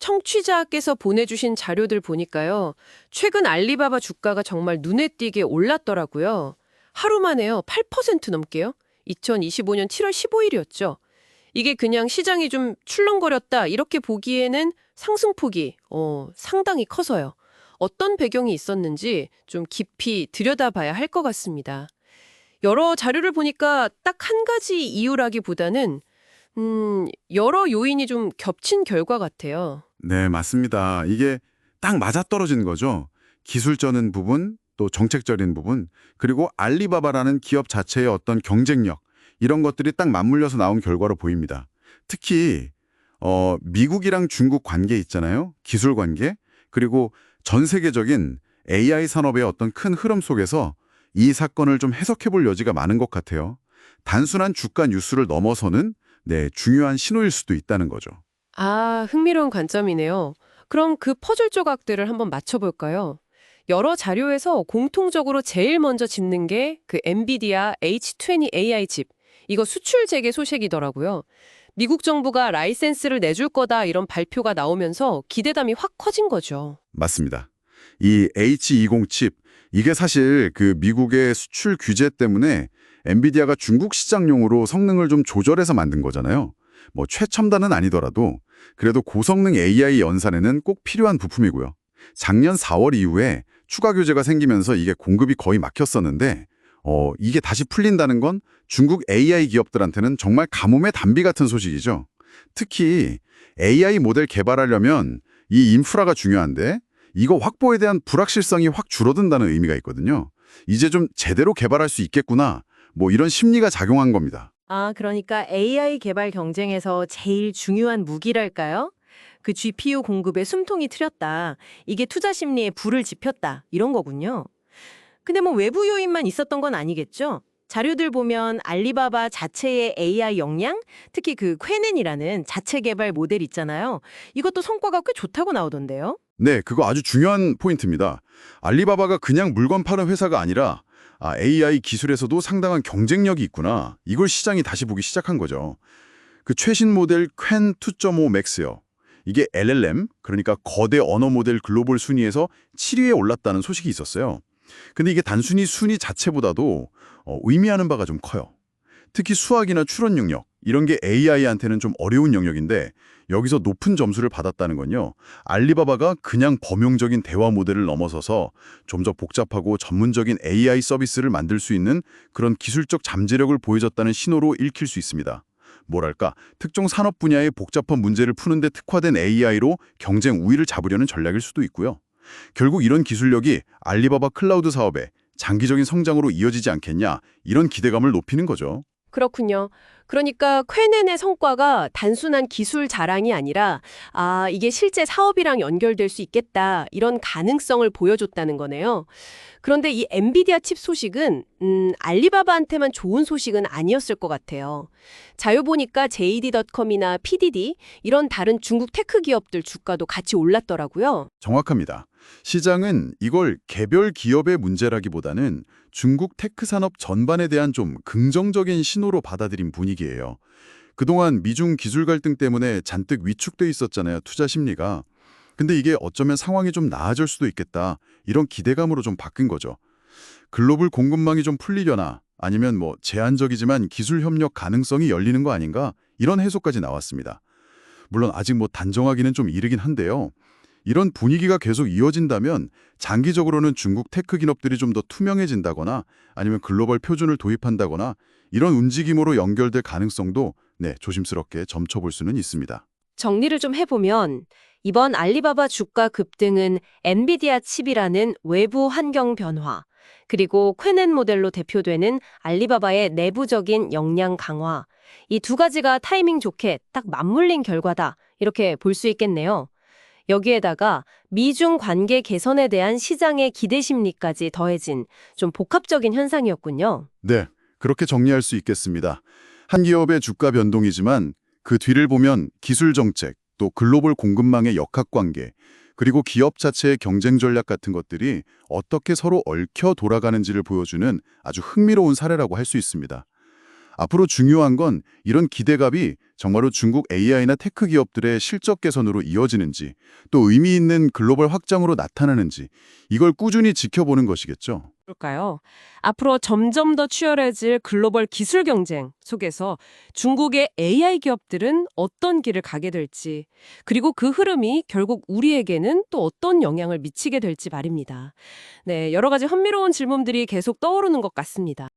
청취자께서 보내주신 자료들 보니까요. 최근 알리바바 주가가 정말 눈에 띄게 올랐더라고요. 하루 만에요. 8% 넘게요. 2025년 7월 15일이었죠. 이게 그냥 시장이 좀 출렁거렸다 이렇게 보기에는 상승폭이 상당히 커서요. 어떤 배경이 있었는지 좀 깊이 들여다봐야 할 것 같습니다. 여러 자료를 보니까 딱 한 가지 이유라기보다는 여러 요인이 좀 겹친 결과 같아요. 네, 맞습니다. 이게 딱 맞아떨어진 거죠. 기술적인 부분, 또 정책적인 부분, 그리고 알리바바라는 기업 자체의 어떤 경쟁력, 이런 것들이 딱 맞물려서 나온 결과로 보입니다. 특히 미국이랑 중국 관계 있잖아요. 기술 관계, 그리고 전 세계적인 AI 산업의 어떤 큰 흐름 속에서 이 사건을 좀 해석해 볼 여지가 많은 것 같아요. 단순한 주가 뉴스를 넘어서는 중요한 신호일 수도 있다는 거죠. 아, 흥미로운 관점이네요. 그럼 그 퍼즐 조각들을 한번 맞춰볼까요? 여러 자료에서 공통적으로 제일 먼저 짚는 게 그 엔비디아 H20 AI 칩. 이거 수출 재개 소식이더라고요. 미국 정부가 라이센스를 내줄 거다 이런 발표가 나오면서 기대감이 확 커진 거죠. 맞습니다. 이 H20 칩, 이게 사실 그 미국의 수출 규제 때문에 엔비디아가 중국 시장용으로 성능을 좀 조절해서 만든 거잖아요. 뭐 최첨단은 아니더라도 그래도 고성능 AI 연산에는 꼭 필요한 부품이고요. 작년 4월 이후에 추가 규제가 생기면서 이게 공급이 거의 막혔었는데 이게 다시 풀린다는 건 중국 AI 기업들한테는 정말 가뭄의 단비 같은 소식이죠. 특히 AI 모델 개발하려면 이 인프라가 중요한데 이거 확보에 대한 불확실성이 확 줄어든다는 의미가 있거든요. 이제 좀 제대로 개발할 수 있겠구나. 뭐 이런 심리가 작용한 겁니다. 아, 그러니까 AI 개발 경쟁에서 제일 중요한 무기랄까요? 그 GPU 공급에 숨통이 트였다. 이게 투자 심리에 불을 지폈다. 이런 거군요. 근데 뭐 외부 요인만 있었던 건 아니겠죠? 자료들 보면 알리바바 자체의 AI 역량, 특히 그 퀘넨이라는 자체 개발 모델 있잖아요. 이것도 성과가 꽤 좋다고 나오던데요. 네, 그거 아주 중요한 포인트입니다. 알리바바가 그냥 물건 파는 회사가 아니라 AI 기술에서도 상당한 경쟁력이 있구나. 이걸 시장이 다시 보기 시작한 거죠. 그 최신 모델 퀸 2.5 맥스요. 이게 LLM, 그러니까 거대 언어 모델 글로벌 순위에서 7위에 올랐다는 소식이 있었어요. 근데 이게 단순히 순위 자체보다도 의미하는 바가 좀 커요. 특히 수학이나 추론 능력, 이런 게 AI한테는 좀 어려운 영역인데 여기서 높은 점수를 받았다는 건요. 알리바바가 그냥 범용적인 대화 모델을 넘어서서 좀 더 복잡하고 전문적인 AI 서비스를 만들 수 있는 그런 기술적 잠재력을 보여줬다는 신호로 읽힐 수 있습니다. 뭐랄까, 특정 산업 분야의 복잡한 문제를 푸는 데 특화된 AI로 경쟁 우위를 잡으려는 전략일 수도 있고요. 결국 이런 기술력이 알리바바 클라우드 사업의 장기적인 성장으로 이어지지 않겠냐, 이런 기대감을 높이는 거죠. 그렇군요. 그러니까 퀘넨의 성과가 단순한 기술 자랑이 아니라 이게 실제 사업이랑 연결될 수 있겠다 이런 가능성을 보여줬다는 거네요. 그런데 이 엔비디아 칩 소식은 알리바바한테만 좋은 소식은 아니었을 것 같아요. 자료 보니까 JD.com이나 PDD 이런 다른 중국 테크 기업들 주가도 같이 올랐더라고요. 정확합니다. 시장은 이걸 개별 기업의 문제라기보다는 중국 테크 산업 전반에 대한 좀 긍정적인 신호로 받아들인 분위기예요. 그동안 미중 기술 갈등 때문에 잔뜩 위축돼 있었잖아요, 투자 심리가. 근데 이게 어쩌면 상황이 좀 나아질 수도 있겠다, 이런 기대감으로 좀 바뀐 거죠. 글로벌 공급망이 좀 풀리려나, 아니면 뭐 제한적이지만 기술 협력 가능성이 열리는 거 아닌가, 이런 해석까지 나왔습니다. 물론 아직 뭐 단정하기는 좀 이르긴 한데요. 이런 분위기가 계속 이어진다면 장기적으로는 중국 테크 기업들이 좀 더 투명해진다거나 아니면 글로벌 표준을 도입한다거나 이런 움직임으로 연결될 가능성도 조심스럽게 점쳐볼 수는 있습니다. 정리를 좀 해보면 이번 알리바바 주가 급등은 엔비디아 칩이라는 외부 환경 변화, 그리고 퀘넨 모델로 대표되는 알리바바의 내부적인 역량 강화, 이 두 가지가 타이밍 좋게 딱 맞물린 결과다, 이렇게 볼 수 있겠네요. 여기에다가 미중 관계 개선에 대한 시장의 기대 심리까지 더해진 좀 복합적인 현상이었군요. 네, 그렇게 정리할 수 있겠습니다. 한 기업의 주가 변동이지만 그 뒤를 보면 기술 정책, 또 글로벌 공급망의 역학관계, 그리고 기업 자체의 경쟁 전략 같은 것들이 어떻게 서로 얽혀 돌아가는지를 보여주는 아주 흥미로운 사례라고 할 수 있습니다. 앞으로 중요한 건 이런 기대감이 정말로 중국 AI나 테크 기업들의 실적 개선으로 이어지는지, 또 의미 있는 글로벌 확장으로 나타나는지 이걸 꾸준히 지켜보는 것이겠죠. 그럴까요? 앞으로 점점 더 치열해질 글로벌 기술 경쟁 속에서 중국의 AI 기업들은 어떤 길을 가게 될지, 그리고 그 흐름이 결국 우리에게는 또 어떤 영향을 미치게 될지 말입니다. 네, 여러 가지 흥미로운 질문들이 계속 떠오르는 것 같습니다.